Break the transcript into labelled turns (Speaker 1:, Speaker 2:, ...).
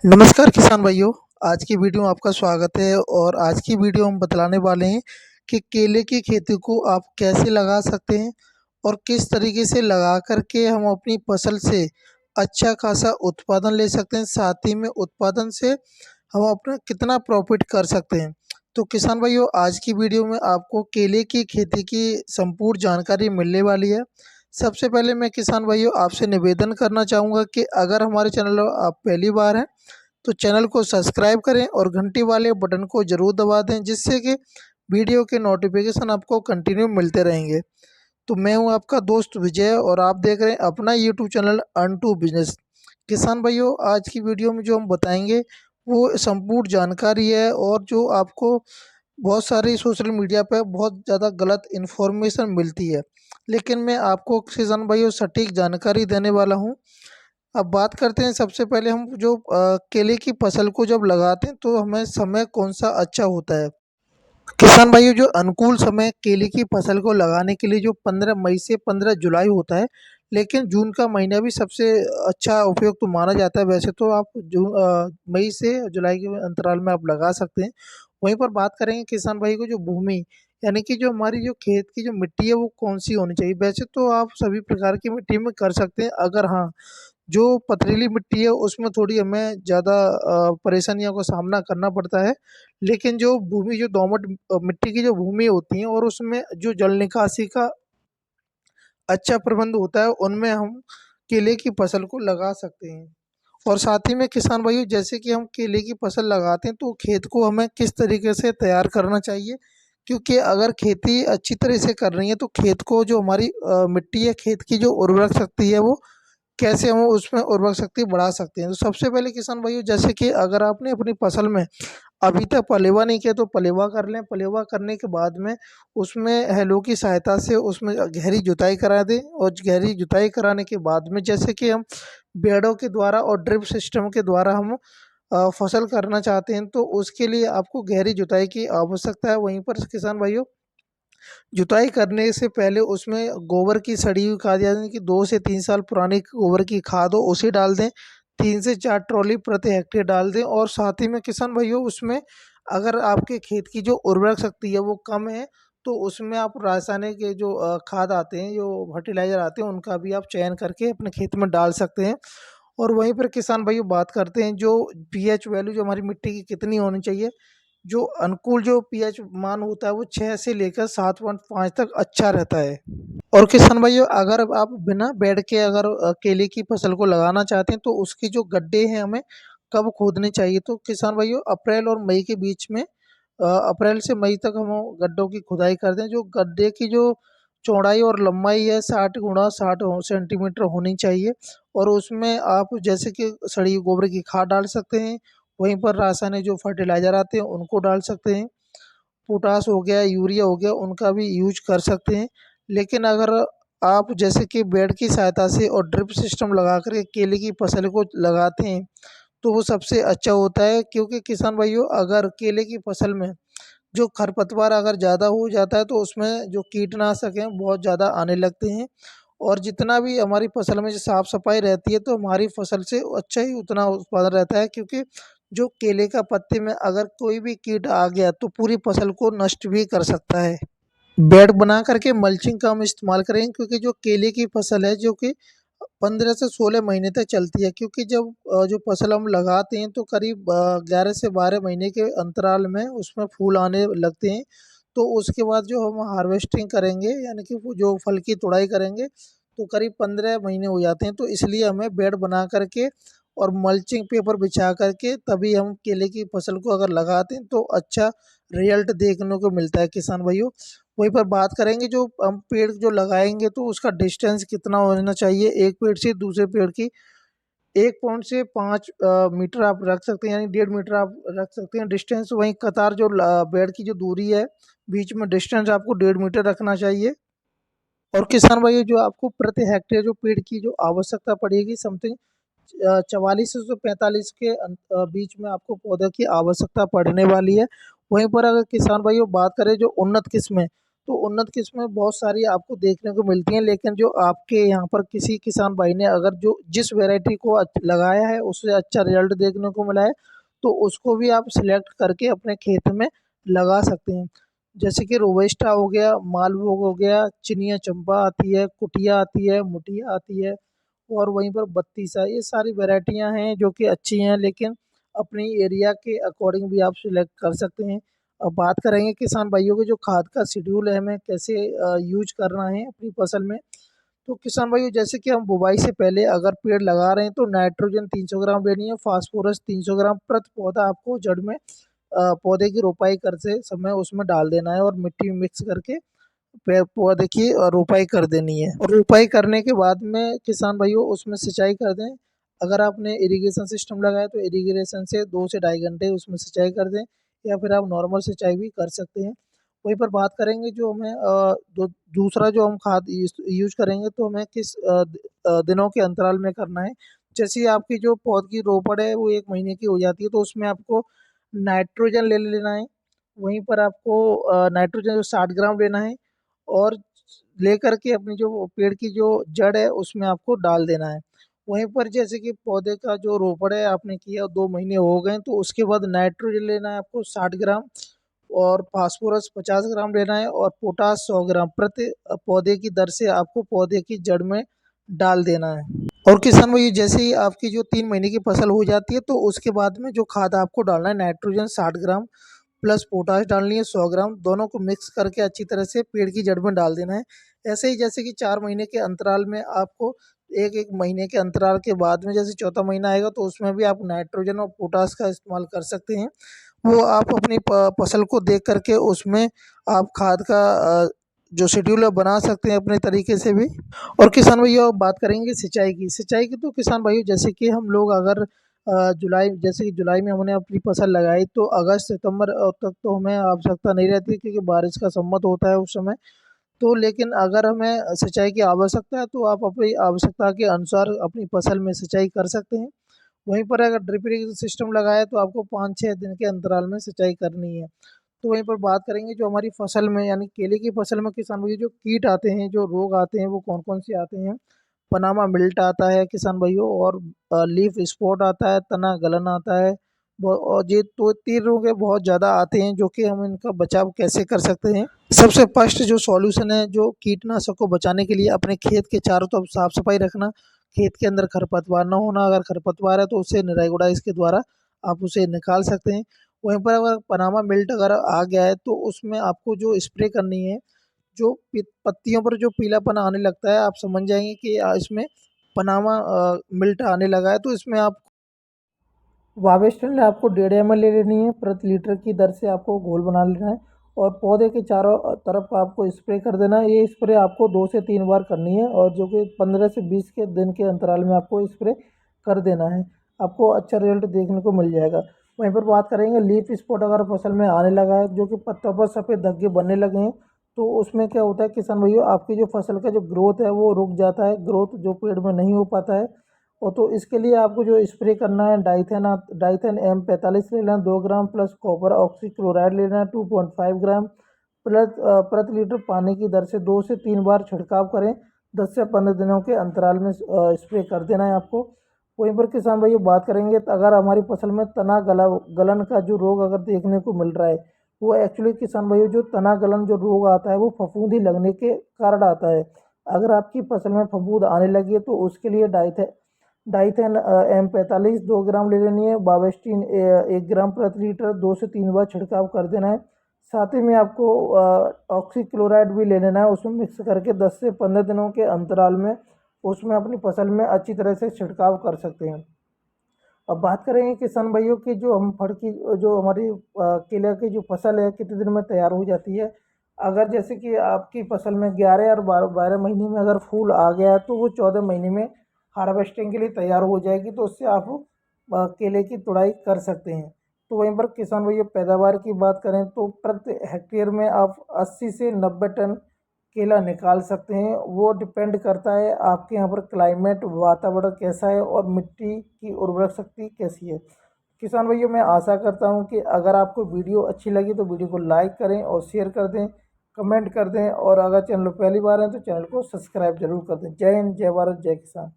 Speaker 1: नमस्कार किसान भाइयों। आज की वीडियो में आपका स्वागत है और आज की वीडियो हम बतलाने वाले हैं कि केले की खेती को आप कैसे लगा सकते हैं और किस तरीके से लगा करके हम अपनी फसल से अच्छा खासा उत्पादन ले सकते हैं। साथ ही में उत्पादन से हम अपना कितना प्रॉफिट कर सकते हैं। तो किसान भाइयों, आज की वीडियो में आपको केले की खेती की संपूर्ण जानकारी मिलने वाली है। सबसे पहले मैं किसान भाइयों आपसे निवेदन करना चाहूँगा कि अगर हमारे चैनल पर आप पहली बार हैं तो चैनल को सब्सक्राइब करें और घंटी वाले बटन को ज़रूर दबा दें, जिससे कि वीडियो के नोटिफिकेशन आपको कंटिन्यू मिलते रहेंगे। तो मैं हूं आपका दोस्त विजय और आप देख रहे हैं अपना YouTube channel earn to business. किसान भाइयों, आज की वीडियो में जो हम बताएंगे वो संपूर्ण जानकारी है और जो आपको बहुत सारी सोशल मीडिया पर बहुत ज़्यादा गलत इन्फॉर्मेशन मिलती है, लेकिन मैं आपको किसान भाइयों सटीक जानकारी देने वाला हूं। अब बात करते हैं, सबसे पहले हम जो केले की फसल को जब लगाते हैं तो हमें समय कौन सा अच्छा होता है। किसान भाइयों, जो अनुकूल समय केले की फसल को लगाने के लिए जो 15 मई से 15 जुलाई होता है, लेकिन जून का महीना भी सबसे अच्छा उपयुक्त तो माना जाता है। वैसे तो आप मई से जुलाई के अंतराल में आप लगा सकते हैं। वहीं पर बात करेंगे किसान भाई को, जो भूमि यानी कि जो हमारी जो खेत की जो मिट्टी है वो कौन सी होनी चाहिए। वैसे तो आप सभी प्रकार की मिट्टी में कर सकते हैं, अगर हाँ जो पथरीली मिट्टी है उसमें थोड़ी हमें ज़्यादा परेशानियों का सामना करना पड़ता है। लेकिन जो भूमि जो दोमट मिट्टी की जो भूमि होती है और उसमें जो जल निकासी का अच्छा प्रबंध होता है, उनमें हम केले की फसल को लगा सकते हैं। और साथ ही में किसान भाइयों, जैसे कि हम केले की फसल लगाते हैं तो खेत को हमें किस तरीके से तैयार करना चाहिए, क्योंकि अगर खेती अच्छी तरह से कर रही है तो खेत को जो हमारी मिट्टी है, खेत की जो उर्वरक शक्ति है वो कैसे हम उसमें उर्वरक शक्ति बढ़ा सकते हैं। तो सबसे पहले किसान भाइयों, जैसे कि अगर आपने अपनी फसल में अभी तक पलेवा नहीं किया तो पलेवा कर लें। पलेवा करने के बाद में उसमें हैलो की सहायता से उसमें गहरी जुताई करा दें और गहरी जुताई कराने के बाद में जैसे कि हम बेड़ों के द्वारा और ड्रिप सिस्टम के द्वारा हम फसल करना चाहते हैं तो उसके लिए आपको गहरी जुताई की आवश्यकता है। वहीं पर किसान भाइयों, जुताई करने से पहले उसमें गोबर की सड़ी हुई खाद, यानी कि 2 से 3 साल पुरानी गोबर की खाद हो उसे डाल दें। 3 से 4 ट्रॉली प्रति हेक्टेयर डाल दें। और साथ ही में किसान भाइयों, उसमें अगर आपके खेत की जो उर्वरक शक्ति है वो कम है तो उसमें आप रासायनिक के जो खाद आते हैं, जो फर्टिलाइजर आते हैं, उनका भी आप चयन करके अपने खेत में डाल सकते हैं। और वहीं पर किसान भाइयों बात करते हैं, जो पीएच वैल्यू जो हमारी मिट्टी की कितनी होनी चाहिए। जो अनुकूल जो पीएच मान होता है वो 6 से लेकर 7.5 तक अच्छा रहता है। और किसान भाइयों, अगर आप बिना बेड के अगर केले की फसल को लगाना चाहते हैं तो उसके जो गड्ढे हैं हमें कब खोदने चाहिए। तो किसान भाइयों, अप्रैल और मई के बीच में अप्रैल से मई तक हम गड्ढों की खुदाई कर दें। जो गड्ढे की जो चौड़ाई और लंबाई है 60 × 60 सेंटीमीटर होनी चाहिए। और उसमें आप जैसे कि सड़ी हुई गोबर की खाद डाल सकते हैं। वहीं पर रासायनिक जो फर्टिलाइजर आते हैं उनको डाल सकते हैं। पोटास हो गया, यूरिया हो गया, उनका भी यूज कर सकते हैं। लेकिन अगर आप जैसे कि बेड की सहायता से और ड्रिप सिस्टम लगा कर के केले की फसल को लगाते हैं तो वो सबसे अच्छा होता है। क्योंकि किसान भाइयों, अगर केले की फसल में जो खरपतवार अगर ज़्यादा हो जाता है तो उसमें जो कीटनाशक हैं बहुत ज़्यादा आने लगते हैं। और जितना भी हमारी फसल में जो साफ सफाई रहती है तो हमारी फसल से अच्छा ही उतना उत्पादन रहता है। क्योंकि जो केले का पत्ते में अगर कोई भी कीट आ गया तो पूरी फसल को नष्ट भी कर सकता है। बेड बना करके मल्चिंग का हम इस्तेमाल करें, क्योंकि जो केले की फसल है जो कि 15 से 16 महीने तक चलती है। क्योंकि जब जो फसल हम लगाते हैं तो करीब 11 से 12 महीने के अंतराल में उसमें फूल आने लगते हैं। तो उसके बाद जो हम हार्वेस्टिंग करेंगे, यानी कि वो जो फल की तुड़ाई करेंगे, तो करीब 15 महीने हो जाते हैं। तो इसलिए हमें बेड बना करके और मल्चिंग पेपर बिछा करके तभी हम केले की फसल को अगर लगाते हैं तो अच्छा रिजल्ट देखने को मिलता है किसान भाइयों। वहीं पर बात करेंगे, जो हम पेड़ जो लगाएंगे तो उसका डिस्टेंस कितना होना चाहिए एक पेड़ से दूसरे पेड़ की। 1.5 से 5 मीटर आप रख सकते हैं, यानी 1.5 मीटर आप रख सकते हैं डिस्टेंस। वहीं कतार जो पेड़ की जो दूरी है, बीच में डिस्टेंस आपको 1.5 मीटर रखना चाहिए। और किसान भाइयों, जो आपको प्रति हेक्टेयर जो पेड़ की जो आवश्यकता पड़ेगी, समथिंग 44 से 45 के बीच में आपको पौधे की आवश्यकता पड़ने वाली है। वहीं पर अगर किसान भाइयों बात करें जो उन्नत किस्में, तो उन्नत किस्में बहुत सारी आपको देखने को मिलती हैं, लेकिन जो आपके यहाँ पर किसी किसान भाई ने अगर जो जिस वैरायटी को लगाया है उससे अच्छा रिजल्ट देखने को मिला है, तो उसको भी आप सिलेक्ट करके अपने खेत में लगा सकते हैं। जैसे कि रोबस्टा हो गया, मालभोग हो गया, चिनिया चंपा आती है, कुटिया आती है, मुटिया आती है, और वहीं पर बत्तीसा, ये सारी वैरायटियां हैं जो कि अच्छी हैं, लेकिन अपनी एरिया के अकॉर्डिंग भी आप सिलेक्ट कर सकते हैं। अब बात करेंगे किसान भाइयों के जो खाद का शेड्यूल है, हमें कैसे यूज करना है अपनी फसल में। तो किसान भाइयों, जैसे कि हम बुवाई से पहले अगर पेड़ लगा रहे हैं तो नाइट्रोजन 300 ग्राम लेनी है, फास्फोरस 300 ग्राम प्रति पौधा आपको जड़ में पौधे की रोपाई करते समय उसमें डाल देना है, और मिट्टी मिक्स करके पेड़ पौधे की रोपाई कर देनी है। और रोपाई करने के बाद में किसान भाइयों उसमें सिंचाई कर दें। अगर आपने इरिगेशन सिस्टम लगाया तो इरिगेशन से 2 से ढाई घंटे उसमें सिंचाई कर दें, या फिर आप नॉर्मल सिंचाई भी कर सकते हैं। वहीं पर बात करेंगे जो हमें दूसरा जो हम खाद यूज करेंगे तो हमें किस दिनों के अंतराल में करना है। जैसे ही आपकी जो पौध की रोपड़ है वो 1 महीने की हो जाती है, तो उसमें आपको नाइट्रोजन ले लेना है। वहीं पर आपको नाइट्रोजन जो 60 ग्राम लेना है, और लेकर के अपनी जो पेड़ की जो जड़ है उसमें आपको डाल देना है। वहीं पर जैसे कि पौधे का जो रोपड़ है आपने किया, 2 महीने हो गए, तो उसके बाद नाइट्रोजन लेना है आपको 60 ग्राम, और फास्फोरस 50 ग्राम लेना है, और पोटास 100 ग्राम प्रति पौधे की दर से आपको पौधे की जड़ में डाल देना है। और किसान भाई, जैसे ही आपकी जो 3 महीने की फसल हो जाती है, तो उसके बाद में जो खाद आपको डालना है, नाइट्रोजन 60 ग्राम प्लस पोटाश डालनी है 100 ग्राम, दोनों को मिक्स करके अच्छी तरह से पेड़ की जड़ में डाल देना है। ऐसे ही जैसे कि 4 महीने के अंतराल में आपको एक एक महीने के अंतराल के बाद में जैसे चौथा महीना आएगा, तो उसमें भी आप नाइट्रोजन और पोटाश का इस्तेमाल कर सकते हैं। वो आप अपनी फसल को देख करके उसमें आप खाद का जो शेड्यूल है बना सकते हैं अपने तरीके से भी। और किसान भैया, अब बात करेंगे सिंचाई की तो किसान भाइयों, जैसे कि हम लोग अगर जुलाई, जैसे कि जुलाई में हमने अपनी फसल लगाई, तो अगस्त सितंबर तक तो हमें आवश्यकता नहीं रहती, क्योंकि बारिश का सम्मत होता है उस समय। तो लेकिन अगर हमें सिंचाई की आवश्यकता है, तो आप अपनी आवश्यकता के अनुसार अपनी फसल में सिंचाई कर सकते हैं। वहीं पर अगर ड्रिप इरिगेशन सिस्टम लगाया है, तो आपको 5-6 दिन के अंतराल में सिंचाई करनी है। तो वहीं पर बात करेंगे जो हमारी फसल में यानी केले की फसल में किसान भाई जो कीट आते हैं, जो रोग आते हैं, वो कौन कौन से आते हैं। पनामा मिल्ट आता है किसान भाइयों, और लीफ स्पॉट आता है, तना गलन आता है। और ये तो 3 रोग है, बहुत ज़्यादा आते हैं, जो कि हम इनका बचाव कैसे कर सकते हैं। सबसे फर्स्ट जो सॉल्यूशन है जो कीटनाशक को बचाने के लिए, अपने खेत के चारों तरफ साफ सफाई रखना। खेत के अंदर खरपतवार ना होना, अगर खरपतवार है तो उसे निराई गुड़ाई इसके द्वारा आप उसे निकाल सकते हैं। वहीं पर अगर पनामा मिल्ट अगर आ गया है, तो उसमें आपको जो स्प्रे करनी है, जो पत्तियों पर जो पीलापन आने लगता है, आप समझ जाएंगे कि इसमें पनामा मिल्ट आने लगा है। तो इसमें आप वावेस्टन आपको 1.5 ml ले लेनी है, प्रति लीटर की दर से आपको घोल बना लेना है, और पौधे के चारों तरफ आपको स्प्रे कर देना है। ये स्प्रे आपको 2 से 3 बार करनी है, और जो कि 15 से 20 के दिन के अंतराल में आपको स्प्रे कर देना है। आपको अच्छा रिजल्ट देखने को मिल जाएगा। वहीं पर बात करेंगे लीफ स्पॉट अगर फसल में आने लगा है, जो कि पत्तों पर सफ़ेद धब्बे बनने लगे हैं, तो उसमें क्या होता है किसान भैया, आपकी जो फसल का जो ग्रोथ है वो रुक जाता है, ग्रोथ जो पेड़ में नहीं हो पाता है। और तो इसके लिए आपको जो स्प्रे करना है, डाइथेन M45 लेना 2 ग्राम, प्लस कॉपर ऑक्सीक्लोराइड लेना 2.5 ग्राम प्रति लीटर पानी की दर से 2 से 3 बार छिड़काव करें। 10 से 15 दिनों के अंतराल में स्प्रे कर देना है आपको। वहीं पर किसान भाई बात करेंगे, तो अगर हमारी फसल में तना गलन का जो रोग अगर देखने को मिल रहा है, वो एक्चुअली किसान भाई जो तना गलन जो रोग आता है वो फफूंदी लगने के कारण आता है। अगर आपकी फसल में फफूंद आने लगी है, तो उसके लिए डाइथेन M45 2 ग्राम ले लेनी है। बावेस्टीन 1 ग्राम प्रति लीटर 2 से 3 बार छिड़काव कर देना है। साथ ही में आपको ऑक्सीक्लोराइड भी ले लेना है, उसमें मिक्स करके 10 से 15 दिनों के अंतराल में उसमें अपनी फसल में अच्छी तरह से छिड़काव कर सकते हैं। अब बात करेंगे किसान भाइयों की, जो हम फड़ की जो हमारी केले की जो फसल है कितने दिन में तैयार हो जाती है। अगर जैसे कि आपकी फसल में 11 और 12 महीने में अगर फूल आ गया है, तो वो 14 महीने में हार्वेस्टिंग के लिए तैयार हो जाएगी, तो उससे आप केले की तुड़ाई कर सकते हैं। तो वहीं पर किसान भैया पैदावार की बात करें, तो प्रति हेक्टेयर में आप 80 से 90 टन केला निकाल सकते हैं। वो डिपेंड करता है आपके यहाँ पर क्लाइमेट वातावरण कैसा है, और मिट्टी की उर्वरक शक्ति कैसी है। किसान भाइयों, मैं आशा करता हूँ कि अगर आपको वीडियो अच्छी लगी तो वीडियो को लाइक करें और शेयर कर दें। कमेंट कर दें और अगर चैनल पर पहली बार है तो चैनल को सब्सक्राइब जरूर कर दें। जय हिंद, जय भारत, जय किसान।